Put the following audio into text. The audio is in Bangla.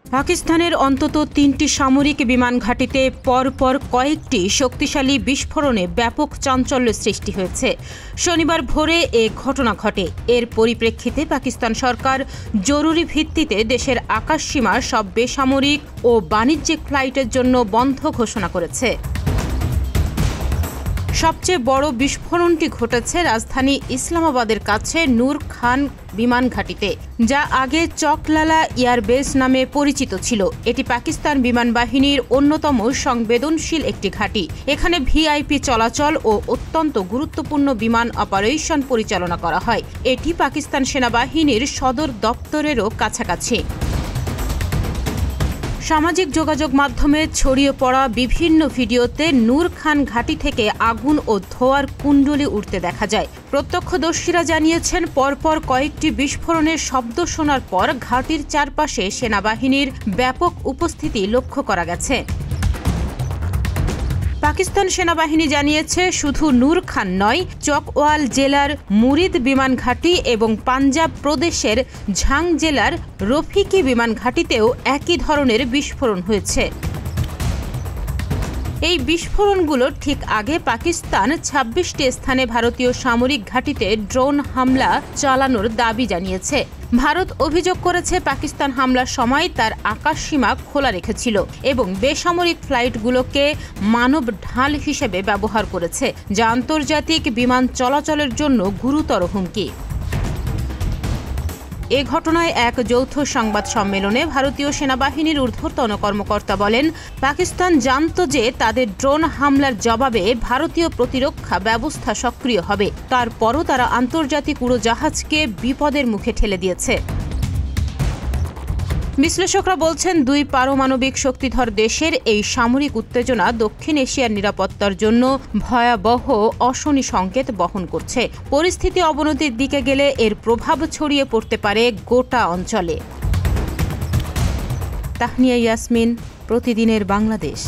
পাকিস্তানের অন্তত ৩টি সামরিক বিমান ঘাঁটিতে পরপর কয়েকটি শক্তিশালী বিস্ফোরণে ব্যাপক চাঞ্চল্য সৃষ্টি হয়েছে। শনিবার ভোরে এ ঘটনা ঘটে। এর পরিপ্রেক্ষিতে পাকিস্তান সরকার জরুরি ভিত্তিতে দেশের আকাশসীমার সব বেসামরিক ও বাণিজ্যিক ফ্লাইটের জন্য বন্ধ ঘোষণা করেছে। সবচেয়ে বড় বিস্ফোরণটি ঘটেছে রাজধানী ইসলামাবাদের কাছে নূর খান বিমান ঘাঁটিতে, যা আগে চকলালা এয়ারবেস নামে পরিচিত ছিল। এটি পাকিস্তান বিমান বাহিনীর অন্যতম সংবেদনশীল একটি ঘাঁটি। এখানে ভিআইপি চলাচল ও অত্যন্ত গুরুত্বপূর্ণ বিমান অপারেশন পরিচালনা করা হয়। এটি পাকিস্তান সেনাবাহিনীর সদর দপ্তরেরও কাছাকাছি। সামাজিক যোগাযোগ মাধ্যমে ছড়িয়ে পড়া বিভিন্ন ভিডিওতে নূর খান ঘাঁটি থেকে আগুন ও ধোঁয়ার কুণ্ডলী উঠতে দেখা যায়। প্রত্যক্ষদর্শীরা জানিয়েছেন, পরপর কয়েকটি বিস্ফোরণের শব্দ শোনার পর ঘাঁটির চারপাশে সেনাবাহিনীর ব্যাপক উপস্থিতি লক্ষ্য করা গেছে। পাকিস্তান সেনাবাহিনী জানিয়েছে, শুধু নূর খান নয়, চকওয়াল জেলার মুরিদ বিমান ঘাঁটি এবং পাঞ্জাব প্রদেশের ঝাং জেলার রফিকি বিমান ঘাঁটিতেও একই ধরনের বিস্ফোরণ হয়েছে। এই বিস্ফোরণগুলোর ঠিক আগে পাকিস্তান ২৬টি স্থানে ভারতীয় সামরিক ঘাঁটিতে ড্রোন হামলা চালানোর দাবি জানিয়েছে। ভারত অভিযোগ করেছে, পাকিস্তান হামলার সময় তার আকাশসীমা খোলা রেখেছিল এবং বেসামরিক ফ্লাইটগুলোকে মানব ঢাল হিসেবে ব্যবহার করেছে, যা আন্তর্জাতিক বিমান চলাচলের জন্য গুরুতর হুমকি। এ ঘটনায় এক যৌথ সংবাদ সম্মেলনে ভারতীয় সেনাবাহিনীর ঊর্ধ্বতন কর্মকর্তা বলেন, পাকিস্তান জানত যে তাদের ড্রোন হামলার জবাবে ভারতীয় প্রতিরক্ষা ব্যবস্থা সক্রিয় হবে। তারপরও তারা আন্তর্জাতিক উড়োজাহাজকে বিপদের মুখে ঠেলে দিয়েছে। বিশ্লেষকরা বলছেন, দুই পারমাণবিক শক্তিধর দেশের এই সামরিক উত্তেজনা দক্ষিণ এশিয়ার নিরাপত্তার জন্য ভয়াবহ অশনি সংকেত বহন করছে। পরিস্থিতি অবনতির দিকে গেলে এর প্রভাব ছড়িয়ে পড়তে পারে গোটা অঞ্চলে। তাহনিয়া ইয়াসমিন, প্রতিদিনের বাংলাদেশ।